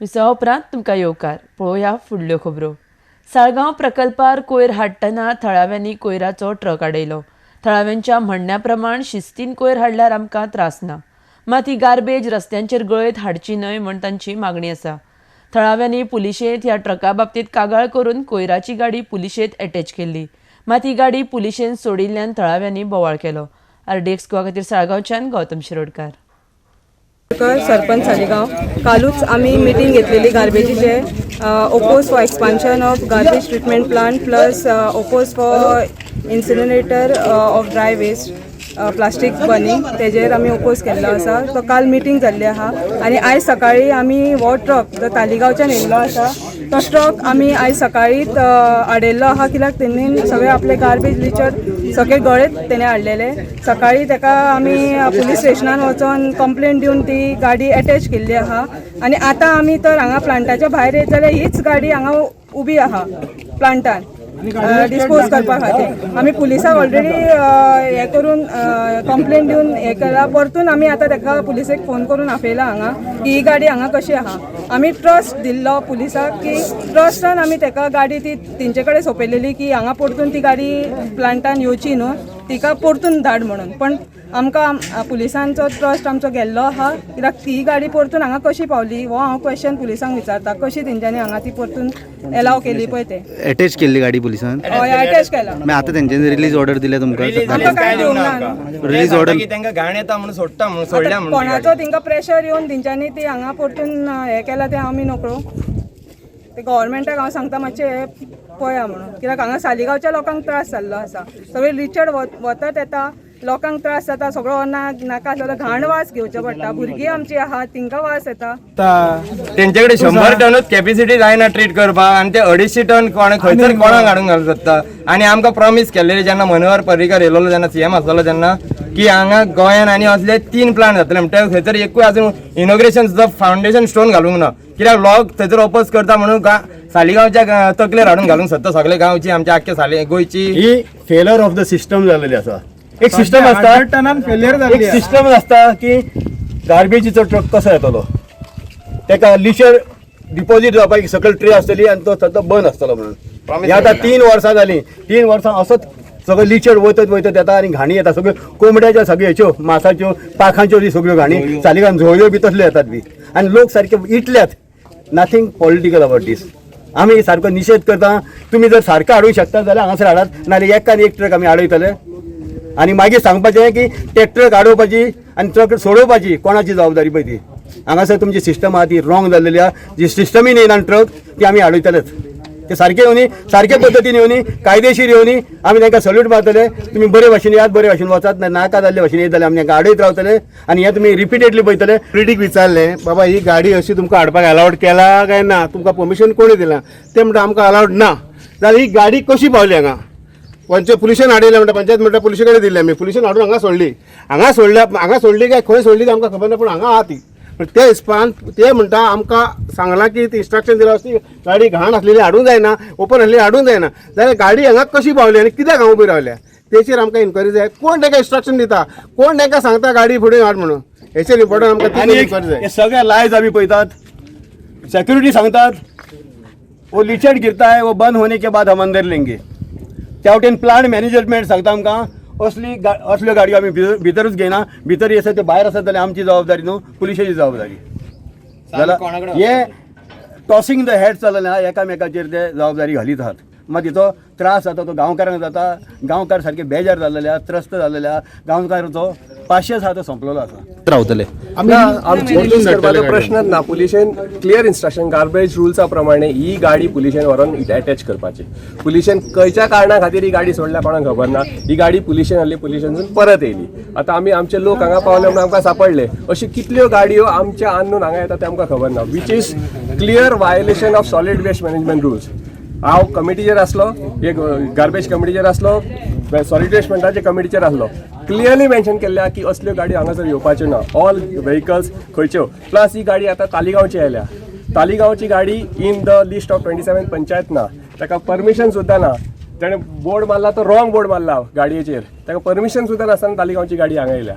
Visa उपरांत तुमकां येवकार पळोवया फुडल्यो खबरो। साळगांव प्रकल्पार कोयर हाडटना थळाव्यांनी कोयराचो ट्रक आडयलो। थळाव्यांच्या म्हणण्या प्रमाण शिस्तीन कोयर हाडल्यार आमकां त्रास ना, मात ही गार्बेज रस्त्यांचेर गळयत हाडची न्हय म्हण तांची मागणी आसा। थळाव्यांनी पुलिशेंत ह्या ट्रका बाबतीत कागाळ करून कोयराची गाडी पुलिशेंत अटॅच केल्ली, मात ही गाडी पुलिशेन सोडिल्ल्यान थळाव्यांनी बोवाळ केलो। RDXGOA खातीर साळगांवच्यान गौतम शिरोडकार। सरपंच सालिगांव कालूच आम्ही मीटिंग घेतलेली गार्बेजीचे oppose for expansion of garbage treatment plant plus oppose for incinerator of dry waste plastic burning तेजेर आमी ओपोज केल्लो आसा। तो काल मिटींग जाल्ली आहा आनी आयज सकाळी आमी हो ट्रक जो तालिगांवच्यान येयल्लो आसा तो ट्रक आमी आयज सकाळीच हाडयल्लो आहा, कित्याक तेणी सगळे आपले गार्बेज लिचर सगळे गळेत तेणे हाडलेले। सकाळी ताका आमी पुलीस स्टेशनान वचून कंप्लेंट दिवन ती गाडी अटॅच केल्ली आहा आनी आतां आमी तर हांगा प्लांटाच्या भायर येत जाल्यार हीच गाडी हांगा उबी आहा प्लांटान डिस्पोज करपा खातीर। आमी पुलिसाक ऑलरेडी हे करून कंप्लेंट दिवन हे केला, परतून आमी आतां ताका पुलिसेक फोन करून आपयला हांगा की ही गाडी हांगा कशी आहा। आमी ट्रस्ट दिल्लो पुलिसाक की ट्रस्टान आमी ताका गाडी ती तेंचे कडेन सोंपयलेली की हांगा परतून ती गाडी प्लांटान येवची न्हू, तिका परतून धाड म्हणून। पण आमकां पुलिसांचो ट्रस्ट आमचो गेल्लो आहा, कित्याक ती गाडी परतून हांगा कशी पावली हो हांव क्वेश्चन पुलिसांक विचारता, कशी तेंच्यांनी हांगा ती परतून एलाव केली पळय ते अटॅच केल्ली गाडी पुलिसान। हय अटॅच केला। मागीर आतां तेंच्यांनी रिलीज ऑर्डर दिल्या तुमकां? आमकां काय दिवंक ना, रिलीज ऑर्डर तांकां घाण येता म्हणून सोडटा म्हणून सोडल्या म्हणून कोणाचो तेंकां प्रेशर येवन तेंच्यांनी ती हांगा परतून हे केला ते आमी नोकळो। ते गव्हर्मेंटाक हांव सांगता मातशें पळया म्हणून, कित्याक हांगा सालिगांवच्या लोकांक त्रास जाल्लो आसा। सगळे लिचड वतत येता, लोकांक त्रास जाता, सगळो नाका आसलो घाण वास घेवचो पडटा। भुरगीं आमची आहा तिंका वास येता। तेंचे कडेन 100 टनूच कॅपॅसिटी जायना ट्रीट करपाक आनी ते 250 टन खंयसर कोणाक हाडून घालूंक शकता। आनी आमकां प्रॉमिस केल्लेले जेन्ना मनोहर पर्रीकर येयलो जेन्ना CM आसलो तेन्ना की हांगा गोंयान आनी असले 3 प्लांट जातले, म्हणटा खंयसर एकूय अजून इनॉग्रेशन सुद्दां फावंडेशन स्टोन घालूंक ना, कित्याक लोक थंयसर ओपोज करता म्हणून सालिगांवच्या तकलेर हाडून घालूंक सोदता सगळे गांवची आमच्या आख्या गोंयची। ही फेलर ऑफ द सिस्टम जालेली आसा। एक सिस्टम आसता, एक सिस्टम आसता की गार्बेजीचो ट्रक कसो येतलो, तेका लिचर डिपॉझिट जावपाक सकयल ट्रे आसतली आनी तो सद्दां बंद आसतलो म्हणून। हे आतां 3 वर्सां जालीं, 3 वर्सां असोच सगळं लिचर वयत येता आनी घाणी येता, सगळ्यो कोंबड्याच्यो सगळ्याच्यो मासाच्यो पाखांच्यो बी सगळ्यो घाणी सालिगांव झोळ्यो बी तसल्यो येतात बी आनी लोक सारके इटल्यात। Nothing political about this. आमी सारको निशेध करता, तुमी जर सारको हाडूंक शकता जाल्यार हांगासर हाडात, नाल्यार एकान एक ट्रक आमी हाडयतले आनी मागीर सांगपाचें की ते ट्रक हाडोवपाची आनी ट्रक सोडोवपाची कोणाची जबाबदारी पळय ती। हांगासर तुमची सिस्टम आहा ती रॉंग जाल्लेली आहा, जी सिस्टमीन येयना ट्रक ती आमी हाडयतलेच। ते सारके येवनी, सारके पद्दतीन येवनी, कायदेशीर येवनी, आमी तांकां सल्यूट मारतले। तुमी बरे भाशेन येयात, बरे भाशेन वचात, नाका जाल्ले भाशेन येत जाल्यार आमी तांकां हाडयत रावतले आनी हे तुमी रिपिटेडली पळयतले। प्रिडीक विचारलें बाबा ही गाडी अशी तुमकां हाडपाक अलावड केला काय ना, तुमकां परमिशन कोणी दिलां? ते म्हणटा आमकां अलावड ना। जाल्यार ही गाडी कशी पावली हांगा? पुलिशेन हाडयलें म्हणटा, पंचायत म्हणटा पुलिशे कडेन दिल्लें आमी, पुलिशेन हाडून हांगा सोडली। हांगा सोडली काय खंय सोडली आमकां खबर ना, पूण हांगा आहा ती। ते हिसपान ते म्हणटा आमकां सांगलां की ती इंस्ट्रक्शन दिलां असली गाडी घाण आसलेली हाडूंक जायना, ओपन आसलेली हाडूंक जायना। जाल्यार गाडी हांगा कशी पावली आनी कित्याक हांगा उबी रावल्या तेचेर आमकां इन्क्वायरी जाय। कोण ताका इंस्ट्रक्शन दिता, कोण ताका सांगता गाडी फुडें हाड म्हणून, हेचेर इम्पॉर्टंट आमकां इन्क्वायरी जाय। हे सगळे लायज आमी पळयतात, सिक्युरिटी सांगतात वो लिचड गिरता है वो बंद होने के बाद हम अंदर लेंगे। त्या वटेन प्लांट मॅनेजमेंट सांगता आमकां असल्यो गाडयो आमी भितरूच घेयना, भितर आसा त्यो भायर आसत जाल्यार आमची जबाबदारी न्हू, पुलिशेची जबाबदारी। जाल्यार हे टॉसिंग द हेड चलना, एकामेकाचेर ते जबाबदारी घालीत आहात। मागीर तिचो त्रास जाता तो गांवकारांक जाता, गांवकार सारके बेजार जाल्लेले आहा, त्रस्त जाल्लेले आहा, गांवकाराचो पाशयेंस आहा तो संपलेलो आसा। रावतले आमचो प्रश्नच ना। पुलिशेन क्लियर इंस्ट्रक्शन गार्बेज रुल्सा प्रमाणे ही गाडी पुलिशेन व्हरून अटॅच करपाची। पुलिशेन खंयच्या कारणा खातीर ही गाडी सोडल्या कोणाक खबर ना, ही गाडी पुलिशेन आहली, पुलिशेनसून परत येयली। आतां आमी आमचे लोक हांगा पावले म्हणून आमकां सांपडले, अशी कितल्यो गाडयो आमच्या आन्नून हांगा येता ते आमकां खबर ना, which is clear violation of solid waste management rules. हांव कमिटीचेर आसलो, एक गार्बेज कमिटीचेर आसलो, सॉलिड वेस्ट मॅनेजमेंटाचे कमिटीचेर आसलो। क्लियरली मेन्शन केल्ल्या की असल्यो गाडी हांगासर येवपाच्यो ना, ऑल व्हेकल्स खंयच्यो। प्लस ही गाडी आतां तालिगांवची आयल्या, तालिगांवची गाडी in the list of 27 panchayat ना, ताका परमिशन सुद्दां ना। ताणें बोर्ड मारला तो रॉंग बोर्ड मारला गाडयेचेर, ताका परमिशन सुद्दां नासतना तालिगांवची गाडी हांगा येयल्या।